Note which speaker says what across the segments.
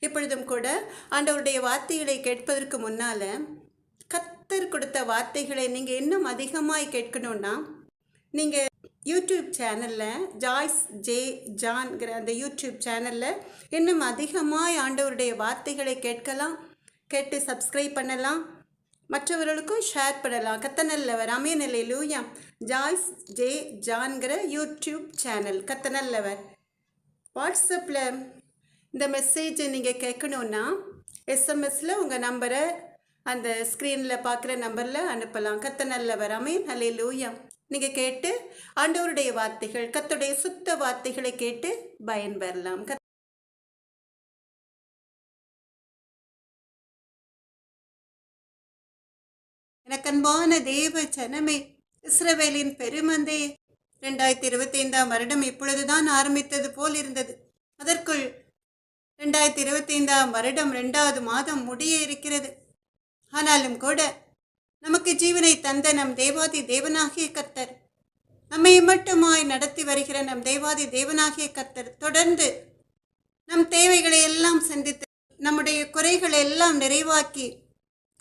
Speaker 1: இப்பொழுதும் கூட ஆண்டவருடைய வார்த்தைகளை கேட்பதற்கு முன்னால் கர்த்தர் கொடுத்த வார்த்தைகளை நீங்கள் இன்னும் அதிகமாய் கேட்கணுன்னா நீங்கள் யூடியூப் சேனலில் ஜாய்ஸ் ஜே ஜான்கிற அந்த யூடியூப் சேனலில் இன்னும் அதிகமாய் ஆண்டவருடைய வார்த்தைகளை கேட்கலாம், கேட்டு சப்ஸ்கிரைப் பண்ணலாம், மற்றவர்களுக்கும் ஷேர் பண்ணலாம். கத்தனல்லவர் ஆமென் அல்லேலூயா. ஜாய்ஸ் ஜே ஜான்கிற யூடியூப் சேனல் கத்தனல்லவர். வாட்ஸ்அப்பில் இந்த மெசேஜை நீங்கள் கேட்கணுன்னா எஸ்எம்எஸில் உங்கள் நம்பரை அந்த ஸ்க்ரீனில் பார்க்குற நம்பரில் அனுப்பலாம். கத்தனல்லவர் ஆமென் அல்லேலூயா. நீங்கள் கேட்டு ஆண்டவருடைய வார்த்தைகள், கர்த்தருடைய சுத்த வார்த்தைகளை கேட்டு பயன்பெறலாம். எனக்கு அன்பான தேவ ஜனமே, இஸ்ரவேலின் பெருமந்தே, 2025 வருடம் இப்பொழுதுதான் ஆரம்பித்தது போல் இருந்தது. அதற்குள் 2025 வருடம் 2வது மாதம் முடிய இருக்கிறது. ஆனாலும் கூட நமக்கு ஜீவனை தந்த நம் தேவாதி தேவனாகிய கர்த்தர், நம்மை மட்டுமாய் நடத்தி வருகிற நம் தேவாதி தேவனாகிய கர்த்தர் தொடர்ந்து நம் தேவைகளை எல்லாம் சந்தித்து நம்முடைய குறைகளை எல்லாம் நிறைவாக்கி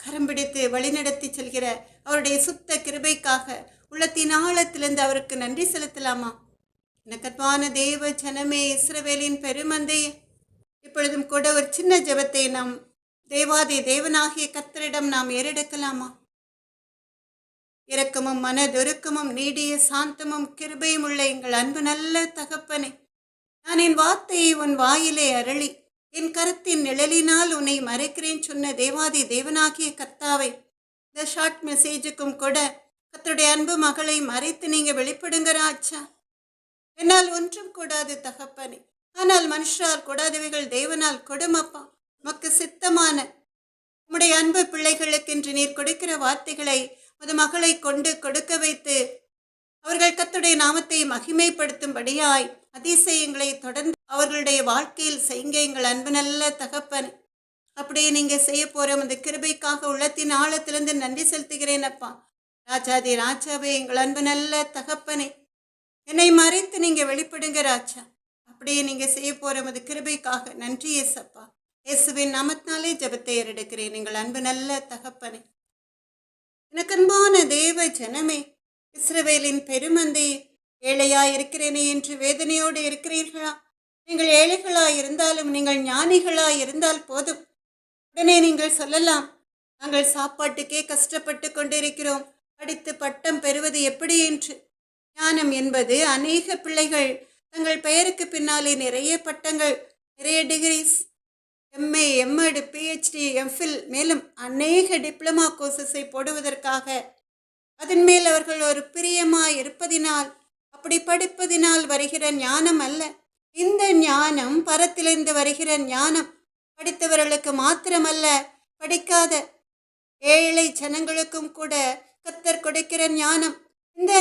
Speaker 1: கரம் பிடித்து வழிநடத்தி செல்கிற அவருடைய சுத்த கிருபைக்காக உள்ளத்தின் ஆழத்திலிருந்து அவருக்கு நன்றி செலுத்தலாமா? எனக்கத்வான தேவ ஜனமே, இஸ்ரவேலின் பெருமந்தே, இப்பொழுதும் கூட ஒரு சின்ன ஜெபத்தை நாம் தேவாதி தேவனாகிய கர்த்தரிடம் நாம் ஏறெடுக்கலாமா? இரக்கமும் மனதொருக்கமும் நீடிய சாந்தமும் கிருபையும் உள்ள எங்கள் அன்பு நல்ல தகப்பனே, நான் என் வார்த்தையை உன் வாயிலே அருளி என் கருத்தின் நிழலினால் உன்னை மறைக்கிறேன் சொன்ன தேவாதி தேவனாகிய கர்த்தாவை, இந்த ஷார்ட் மெசேஜுக்கும் கூட கர்த்தருடைய அன்பு மகளை மறைத்து நீங்க வெளிப்படுங்க ராஜா. என்னால் ஒன்றும் கூடாது தகப்பனே, ஆனால் மனுஷரால் கூடாதவைகள் தேவனால் கொடுமப்பா. மக்கு சித்தமான உம்முடைய அன்பு பிள்ளைகளுக்கு என்று நீர் கொடுக்கிற வார்த்தைகளை அது மகளை கொண்டு கொடுக்க வைத்து அவர்கள் கர்த்தருடைய நாமத்தை மகிமைப்படுத்தும்படியாய் அதிசயங்களை தொடர்ந்து அவர்களுடைய வாழ்க்கையில் செய்யுங்க எங்கள் அன்பு நல்ல தகப்பன். அப்படியே நீங்க செய்ய போற அந்த கிருபைக்காக உள்ளத்தின் ஆழத்திலிருந்து நன்றி செலுத்துகிறேன் அப்பா. ராஜாதி ராஜாவே, எங்கள் அன்பு நல்ல தகப்பனே, என்னை மறைத்து நீங்க வெளிப்படுங்க ராஜா. அப்படியே நீங்க செய்ய போற அந்த கிருபைக்காக நன்றி ஏசப்பா. இயேசுவின் நாமத்தினாலே ஜெபத்தை ஏறெடுக்கிறேன் எங்கள் அன்பு நல்ல தகப்பனே. எனக்கு அன்பான தேவ ஜனமே, இஸ்ரவேலின் பெருமந்தே, ஏழையாய் இருக்கிறேனே என்று வேதனையோடு இருக்கிறீர்களா? நீங்கள் ஏழைகளாய் இருந்தாலும் நீங்கள் ஞானிகளாய் இருந்தால் போதும். உடனே நீங்கள் சொல்லலாம், நாங்கள் சாப்பாட்டுக்கே கஷ்டப்பட்டு கொண்டிருக்கிறோம், படித்து பட்டம் பெறுவது எப்படி என்று. ஞானம் என்பது அநேக பிள்ளைகள் தங்கள் பெயருக்கு பின்னாலே நிறைய பட்டங்கள், நிறைய degrees, MA, MEd, PhD, MPhil, மேலும் அநேக டிப்ளமா கோர்சஸை போடுவதற்காக அதன் மேல் அவர்கள் ஒரு பிரியமாய் இருப்பதினால், அப்படி படிப்பதினால் வருகிற ஞானம் அல்ல. இந்த ஞானம் பரத்திலிருந்து வருகிற ஞானம். படித்தவர்களுக்கு மாத்திரமல்ல, படிக்காத ஏழை ஜனங்களுக்கும் கூட கர்த்தர் கொடுக்கிற ஞானம். இந்த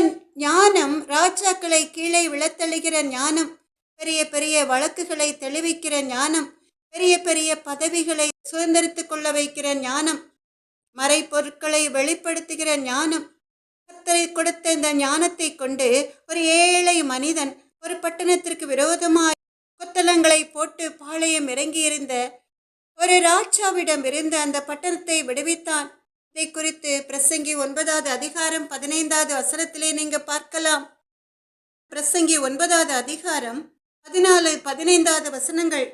Speaker 1: ஞானம் ராஜாக்களை கீழே விழத்தள்ளுகிற ஞானம், பெரிய பெரிய வழக்குகளை தெளிவிக்கிற ஞானம், பெரிய பெரிய பதவிகளை சுதந்திரித்துக் கொள்ள வைக்கிற ஞானம், மறை பொருட்களை வெளிப்படுத்துகிற ஞானம். கர்த்தரை கொடுத்த இந்த ஞானத்தை கொண்டு ஒரு ஏழை மனிதன் ஒரு பட்டணத்திற்கு விரோதமாய் கொத்தளங்களை போட்டு பாளையம் இறங்கியிருந்த ஒரு ராஜாவிடம் இருந்து அந்த பட்டணத்தை விடுவித்தான். இதை குறித்து பிரசங்கி 9வது அதிகாரம் 15வது வசனத்திலே நீங்க பார்க்கலாம். பிரசங்கி 9வது அதிகாரம் 14, 15வது வசனங்கள்.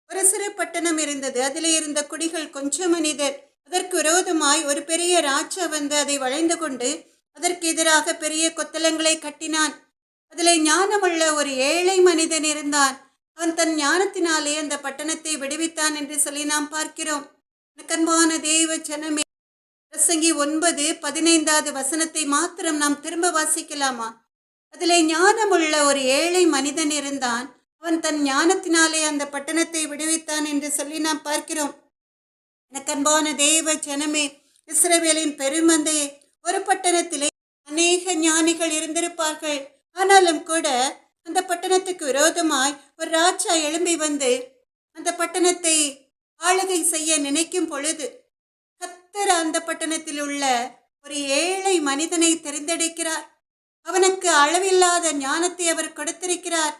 Speaker 1: ஒரு சிறு பட்டணம் இருந்தது, அதிலே இருந்த குடிகள் கொஞ்சம் மனிதர். அதற்கு விரோதமாய் ஒரு பெரிய ராஜா வந்து அதை வளைந்து கொண்டு அதற்கு எதிராக பெரிய கொத்தளங்களை கட்டினான். அதிலே ஞானமுள்ள ஒரு ஏழை மனிதன் இருந்தான். அவன் தன் ஞானத்தினாலே அந்த பட்டணத்தை விடுவித்தான் என்று சொல்லி நாம் பார்க்கிறோம். அன்பான தேவ ஜனமே, பிரசங்கி 9, 15வது வசனத்தை மாத்திரம் நாம் திரும்ப வாசிக்கலாமா? அதிலே ஞானமுள்ள ஒரு ஏழை மனிதன் இருந்தான், அவன் தன் ஞானத்தினாலே அந்த பட்டணத்தை விடுவித்தான் என்று சொல்லி நாம் பார்க்கிறோம். எனக்கு அன்பான தேவ ஜனமே, இஸ்ரவேலின் பெருமந்தையே, ஒரு பட்டணத்திலே அநேக ஞானிகள் இருந்திருப்பார்கள். ஆனாலும் கூட அந்த பட்டணத்துக்கு விரோதமாய் ஒரு ராஜா எழும்பி வந்து அந்த பட்டணத்தை ஆளுகை செய்ய நினைக்கும் பொழுது கர்த்தர் அந்த பட்டணத்தில் உள்ள ஒரு ஏழை மனிதனை தெரிந்தெடுக்கிறார். அவனுக்கு அளவில்லாத ஞானத்தை அவர் கொடுத்திருக்கிறார்.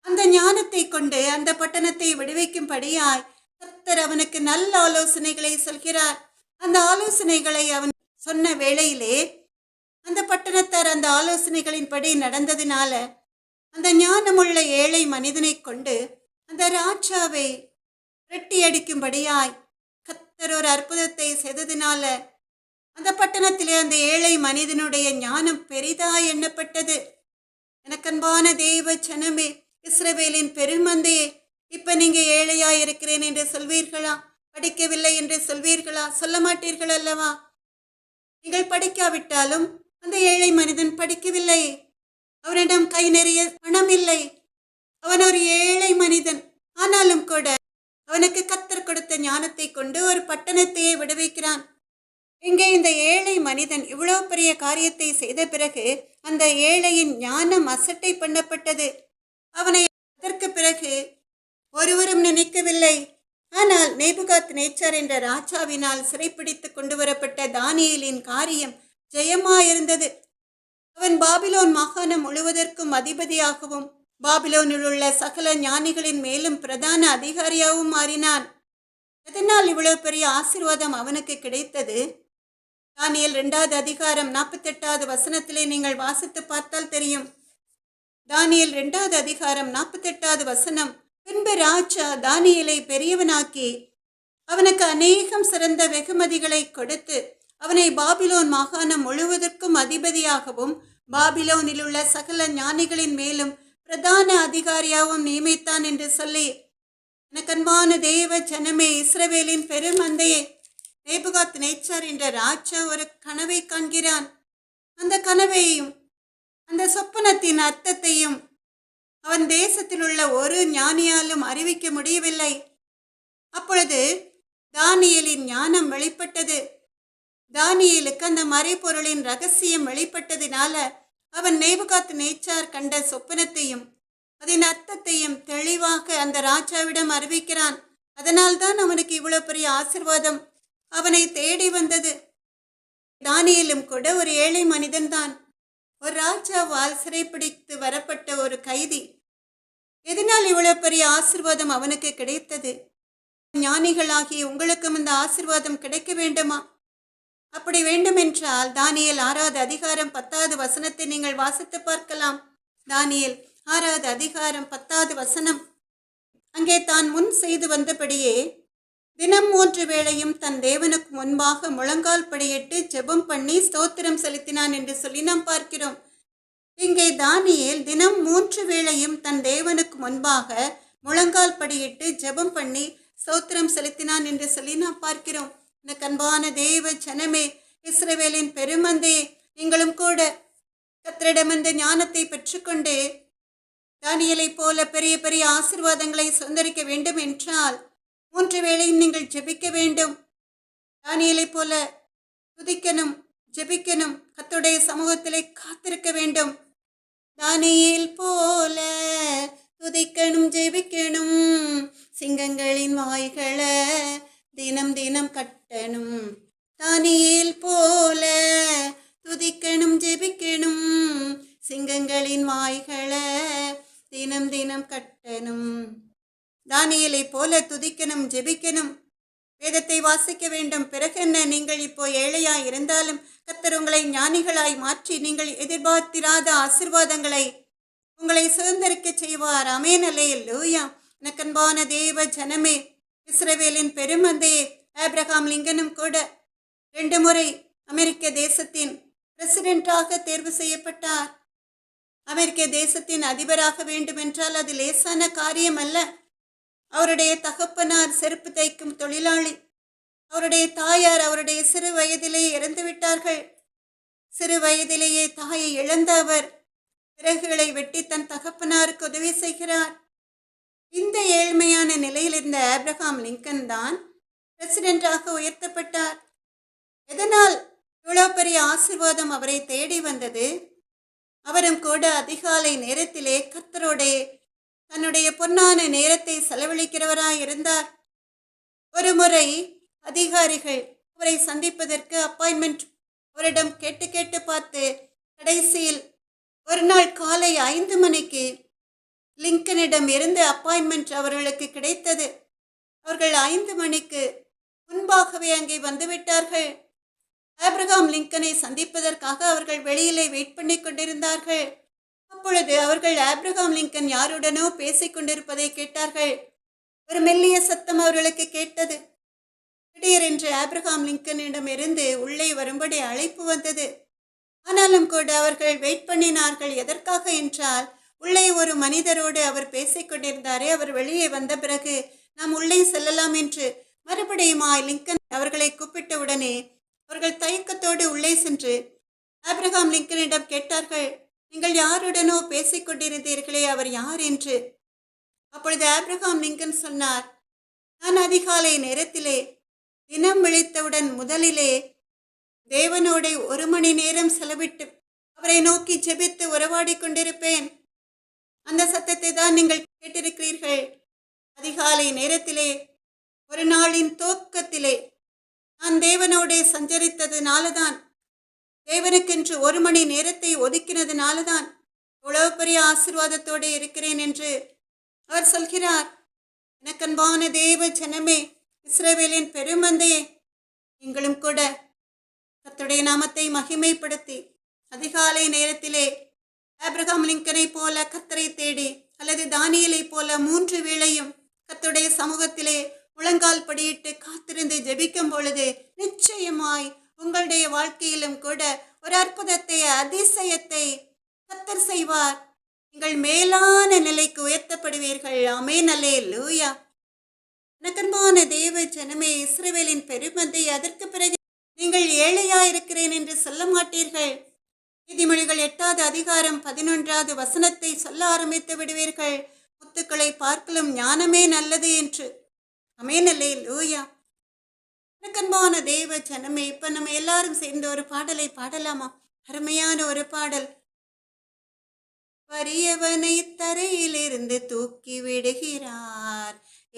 Speaker 1: அந்த ஞானத்தை கொண்டு அந்த பட்டணத்தை விடுவிக்கும்படியாய் கர்த்தர் அவனுக்கு நல்ல ஆலோசனைகளை சொல்கிறார். அந்த ஆலோசனைகளை அவன் சொன்ன வேளையிலே அந்த பட்டணத்தார் அந்த ஆலோசனைகளின்படி நடந்ததினால அந்த ஞானமுள்ள ஏழை மனிதனை கொண்டு அந்த ராஜாவை ரெட்டி அடிக்கும்படியாய் கர்த்தர் ஒரு அற்புதத்தை செய்ததினால அந்த பட்டணத்திலே அந்த ஏழை மனிதனுடைய ஞானம் பெரிதாய் எண்ணப்பட்டது. எனக்கன்பான தேவ ஜனமே, இஸ்ரவேலின் பெருமந்தையே, இப்ப நீங்க ஏழையாய் இருக்கிறேன் என்று சொல்வீர்களா? படிக்கவில்லை என்று சொல்வீர்களா? சொல்ல மாட்டீர்கள் அல்லவா? நீங்கள் படிக்காவிட்டாலும் அந்த ஏழை மனிதன் படிக்கவில்லை, அவனிடம் கை நிறைய பணம் இல்லை, அவன் ஒரு ஏழை மனிதன். ஆனாலும் கூட அவனுக்கு கர்த்தர் கொடுத்த ஞானத்தை கொண்டு ஒரு பட்டணத்தையே விடுவிக்கிறான். இங்கே இந்த ஏழை மனிதன் இவ்வளவு பெரிய காரியத்தை செய்த பிறகு அந்த ஏழையின் ஞானம் அசட்டை பண்ணப்பட்டது. அவனை அதற்கு பிறகு ஒருவரும் நினைக்கவில்லை. ஆனால் நேபுகாத் நேச்சார் என்ற ராஜாவினால் சிறைப்பிடித்து கொண்டு வரப்பட்ட தானியேலின் காரியம் ஜெயமாயிருந்தது. அவன் பாபிலோன் மாகாணம் முழுவதற்கும் அதிபதியாகவும் பாபிலோனில் உள்ள சகல ஞானிகளின் மேலும் பிரதான அதிகாரியாகவும் மாறினான். எதனால் இவ்வளவு பெரிய ஆசீர்வாதம் அவனுக்கு கிடைத்தது? தானியேல் 2வது அதிகாரம் 48வது வசனத்திலே நீங்கள் வாசித்து பார்த்தால் தெரியும். தானியேல் 2வது அதிகாரம் 48வது வசனம், பின்பு ராஜா தானியேலை பெரியவனாக்கி அவனுக்கு அநேகம் சிறந்த வெகுமதிகளை கொடுத்து அவனை பாபிலோன் மாகாணம் முழுவதற்கும் அதிபதியாகவும் பாபிலோனில் உள்ள சகல ஞானிகளின் மேலும் பிரதான அதிகாரியாகவும் நியமித்தான் என்று சொல்லி, எனக்கன்பான தேவ ஜனமே, இஸ்ரவேலின் பெருமந்தையே, நேபுகாத் நேச்சார் என்ற ராஜா ஒரு கனவை காண்கிறான். அந்த கனவையும் அந்த சொப்பனத்தின் அர்த்தத்தையும் அவன் தேசத்தில் உள்ள ஒரு ஞானியாலும் அறிவிக்க முடியவில்லை. அப்பொழுது தானியேலின் ஞானம் வெளிப்பட்டது. தானியேலுக்கு அந்த மறைபொருளின் ரகசியம் வெளிப்பட்டதினால அவன் நேபுகாத் நேச்சார் கண்ட சொப்பனத்தையும் அதன் அர்த்தத்தையும் தெளிவாக அந்த ராஜாவிடம் அறிவிக்கிறான். அதனால்தான் அவனுக்கு இவ்வளவு பெரிய ஆசீர்வாதம் அவனை தேடி வந்தது. தானியேலும் கூட ஒரு ஏழை மனிதன்தான், ஒரு ராஜாவால் சிறைப்பிடித்து வரப்பட்ட ஒரு கைதி. எதனால் இவ்வளவு பெரிய ஆசீர்வாதம் அவனுக்கு கிடைத்தது? ஞானிகளாகி உங்களுக்கும் இந்த ஆசீர்வாதம் கிடைக்க வேண்டுமா? அப்படி வேண்டுமென்றால் தானியேல் 6வது அதிகாரம் 10வது வசனத்தை நீங்கள் வாசித்து பார்க்கலாம். தானியேல் 6வது அதிகாரம் 10வது வசனம், அங்கே தான் முன் செய்து வந்தபடியே தினம் 3 வேளையும் தன் தேவனுக்கு முன்பாக முழங்கால் படியிட்டு ஜெபம் பண்ணி ஸ்தோத்திரம் செலுத்தினான் என்று சொல்லி நாம் பார்க்கிறோம். இங்கே தானியேல் தினம் 3 வேளையும் தன் தேவனுக்கு முன்பாக முழங்கால் படியிட்டு ஜெபம் பண்ணி ஸ்தோத்திரம் செலுத்தினான் என்று சொல்லி நாம் பார்க்கிறோம். இந்த கண்பான தேவ ஜனமே, இஸ்ரவேலின் பெருமந்தையே, நீங்களும் கூட கர்த்தரிடமிருந்து ஞானத்தை பெற்றுக்கொண்டு தானியேலை போல பெரிய பெரிய ஆசீர்வாதங்களை சுதந்திரிக்க வேண்டும் என்றால் 3 வேளையும் நீங்கள் ஜெபிக்க வேண்டும். தானியேலை போல துதிக்கணும், ஜெபிக்கணும், கர்த்தருடைய சமூகத்திலே காத்திருக்க வேண்டும். தானியேல் போல துதிக்கணும், ஜெபிக்கணும், சிங்கங்களின் வாய்களை தினம் தினம் கட்டணும். தானியேல் போல துதிக்கணும், ஜெபிக்கணும், சிங்கங்களின் வாய்களை தினம் தினம் கட்டணும். தானியேலை போல துதிக்கணும், ஜெபிக்கணும், வேதத்தை வாசிக்க வேண்டும். பிறகு என்ன? நீங்கள் இப்போ ஏழையாய் இருந்தாலும் கர்த்தர் உங்களை ஞானிகளாய் மாற்றி நீங்கள் எதிர்பார்த்திராத ஆசீர்வாதங்களை உங்களை சுதந்திரிக்க செய்வார். ஆமென், அல்லேலூயா. எனக்கன்பான தேவ ஜனமே, இஸ்ரவேலின் பெருமந்தையே, ஆபிரகாம் லிங்கனும் கூட 2 முறை அமெரிக்க தேசத்தின் பிரசிடென்டாக தேர்வு செய்யப்பட்டார். அமெரிக்க தேசத்தின் அதிபராக வேண்டுமென்றால் அது லேசான காரியம் அல்ல. அவருடைய தகப்பனார் செருப்பு தைக்கும் தொழிலாளி. அவருடைய தாயார் அவருடைய சிறு வயதிலேயே இறந்து விட்டார்கள். சிறு வயதிலேயே தாயை இழந்த அவர் பிறகுகளை வெட்டி தன் தகப்பனாருக்கு உதவி செய்கிறார். இந்த ஏழ்மையான நிலையில் இருந்த ஆபிரகாம் லிங்கன் தான் பிரசிடென்டாக உயர்த்தப்பட்டார். எதனால் இவ்வளவு பெரிய ஆசீர்வாதம் அவரை தேடி வந்தது? அவரும் கூட அதிகாலை நேரத்திலே கர்த்தரோடே தன்னுடைய பொன்னான நேரத்தை செலவழிக்கிறவராய் இருந்தார். ஒரு முறை அதிகாரிகள் அவரை சந்திப்பதற்கு அப்பாயின்மெண்ட் அவரிடம் கேட்டு கேட்டு பார்த்து கடைசியில் ஒரு நாள் காலை 5 மணிக்கு லிங்கனிடம் இருந்து அப்பாயின்மெண்ட் அவர்களுக்கு கிடைத்தது. அவர்கள் 5 மணிக்கு முன்பாகவே அங்கே வந்துவிட்டார்கள். ஆப்ரஹாம் லிங்கனை சந்திப்பதற்காக அவர்கள் வெளியிலே வெயிட் பண்ணி கொண்டிருந்தார்கள். அப்பொழுது அவர்கள் ஆப்ரஹாம் லிங்கன் யாருடனோ பேசிக் கொண்டிருப்பதை கேட்டார்கள். ஒரு மெல்லிய சத்தம் அவர்களுக்கு கேட்டது. திடீரென்று ஆப்ரஹாம் லிங்கனிடமிருந்து உள்ளே வரும்படி அழைப்பு வந்தது. ஆனாலும் கூட அவர்கள் வெயிட் பண்ணினார்கள். எதற்காக என்றால், உள்ளே ஒரு மனிதரோடு அவர் பேசிக் கொண்டிருந்தாரே, அவர் வெளியே வந்த பிறகு நாம் உள்ளே செல்லலாம் என்று மறுபடியுமாய் லிங்கன் அவர்களை கூப்பிட்ட உடனே அவர்கள் தயக்கத்தோடு உள்ளே சென்று ஆப்ரஹாம் லிங்கனிடம் கேட்டார்கள், நீங்கள் யாருடனோ பேசிக் கொண்டிருந்தீர்களே, அவர் யார் என்று. அப்பொழுது ஆப்ரஹாம் லிங்கன் சொன்னார், நான் அதிகாலை நேரத்திலே தினம் விழித்தவுடன் முதலிலே தேவனோட 1 மணி நேரம் செலவிட்டு அவரை நோக்கி ஜெபித்து உறவாடி கொண்டிருப்பேன். அந்த சத்தத்தை தான் நீங்கள் கேட்டிருக்கிறீர்கள். அதிகாலை நேரத்திலே ஒரு நாளின் துவக்கத்திலே நான் தேவனோட சஞ்சரித்ததுனாலதான், தேவனுக்கென்று 1 மணி நேரத்தை ஒதுக்கினதுனாலதான் இவ்வளவு பெரிய ஆசீர்வாதத்தோடு இருக்கிறேன் என்று அவர் சொல்கிறார். எனக்கன்பான தேவ ஜனமே, இஸ்ரவேலின் பெருமந்தையே, நீங்களும் கூட கர்த்தருடைய நாமத்தை மகிமைப்படுத்தி அதிகாலை நேரத்திலே ஆப்ரஹாம் லிங்கனை போல கர்த்தரை தேடி, அல்லது தானியேலை போல 3 வேளையும் கர்த்தருடைய சமூகத்திலே முழங்கால் படியிட்டு காத்திருந்து ஜெபிக்கும் பொழுது நிச்சயமாய் உங்களுடைய வாழ்க்கையிலும் கூட ஒரு அற்புதத்தை, அதிசயத்தை கர்த்தர் செய்வார். நீங்கள் மேலான நிலைக்கு உயர்த்தப்படுவீர்கள். ஆமென், அல்லேலூயா. எனக்கன்பான தேவ ஜனமே, இஸ்ரவேலின் பெருமந்தை, அதற்கு பிறகு நீங்கள் ஏழையாயிருக்கிறேன் என்று சொல்ல மாட்டீர்கள். நீதிமொழிகள் 8வது அதிகாரம் 11வது வசனத்தை சொல்ல ஆரம்பித்து விடுவீர்கள். முத்துக்களை பார்க்கலும் ஞானமே நல்லது என்று. ஆமென், அல்லேலூயா. எனக்கன்பான தேவ ஜனமே, இப்ப நம்ம எல்லாரும் சேர்ந்து ஒரு பாடலை பாடலாமா? அருமையான ஒரு பாடல். வறியவனை தரையிலிருந்து தூக்கி விடுகிறார்,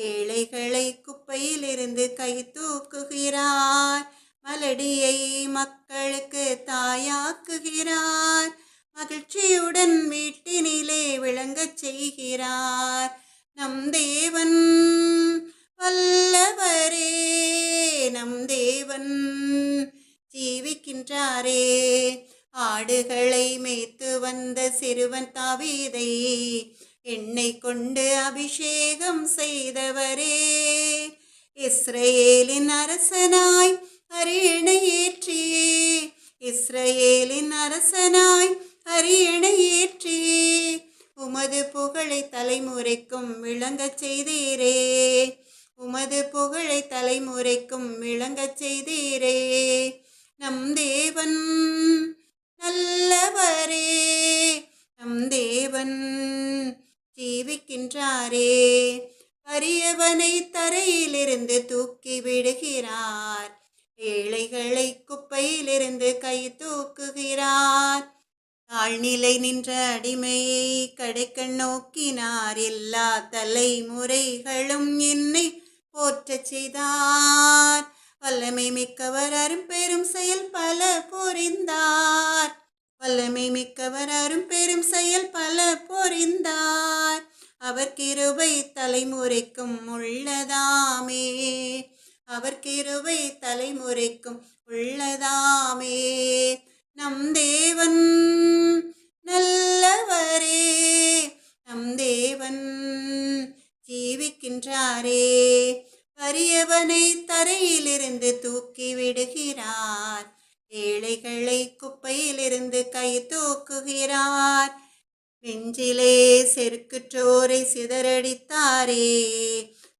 Speaker 1: ஏழைகளை குப்பையிலிருந்து கை தூக்குகிறார், மலடியை மக்களுக்கு தாயாக்குகிறார், மகிழ்ச்சியுடன் வீட்டினிலே விளங்கச் செய்கிறார். நம் தேவன் வல்லவரே, நம் தேவன் ஜீவிக்கின்றாரே. ஆடுகளை மேய்த்து வந்த சிறுவன் தாவீதை எண்ணெய் கொண்டு அபிஷேகம் செய்தவரே, இஸ்ரவேலின் அரசனாய் அரியணை ஏற்றியே, இஸ்ரவேலின் அரசனாய் அரியணை ஏற்றியே, உமது புகழை தலைமுறைக்கும் விளங்கச் செய்தீரே, உமது புகழை தலைமுறைக்கும் விளங்கச் செய்தீரே. நம் தேவன் நல்லவரே, நம் தேவன் ஜீவிக்கின்றாரே. வறியவனை தரையிலிருந்து தூக்கி விடுகிறார், ஏழைகளை குப்பையிலிருந்து கை தூக்குகிறார், தாழ்நிலை நின்ற அடிமையை கடைக்கண் நோக்கினார், எல்லா தலைமுறைகளும் என்னை போற்றச் செய்தார், வல்லமை மிக்கவர் அரும்பெரும் செயல் பல புரிந்தார், வல்லமை மிக்கவர் அரும்பெரும் செயல் பல புரிந்தார், அவர் கிருபை தலைமுறைக்கும் உள்ளதாமே, அவர் கிருபை தலைமுறைக்கும் உள்ளதாமே. நம் தேவன் நல்லவரே, நம் தேவன் ஜீவிக்கின்றாரே. வறியவனை தரையிலிருந்து தூக்கி விடுகிறார், ஏழைகளை குப்பையிலிருந்து கை தூக்குகிறார், நெஞ்சிலே செருக்குற்றோரை சிதறடித்தாரே,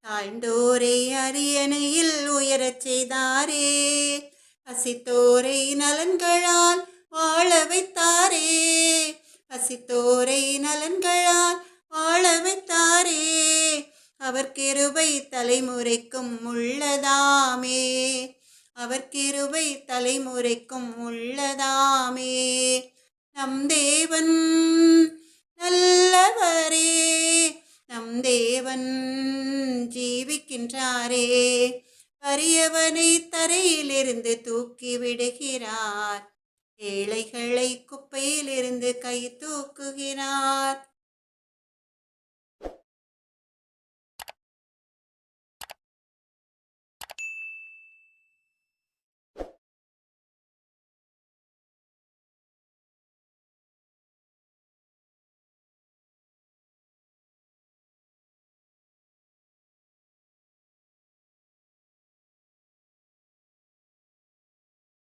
Speaker 1: தாழ்ந்தோரை அரியணையில் உயரச் செய்தாரே, பசித்தோரை நலன்களால் வாழ வைத்தாரே, பசித்தோரை நலன்களால் வாழ வைத்தாரே, அவர் கிருபை தலைமுறைக்கும் உள்ளதாமே, அவர் கிருபை தலைமுறைக்கும் உள்ளதாமே. நம் தேவன் நல்லவரே, நம் தேவன் ஜீவிக்கின்றாரே. வறியவனை தரையிலிருந்து தூக்கி விடுகிறார், ஏழைகளை குப்பையிலிருந்து கை தூக்குகிறார்.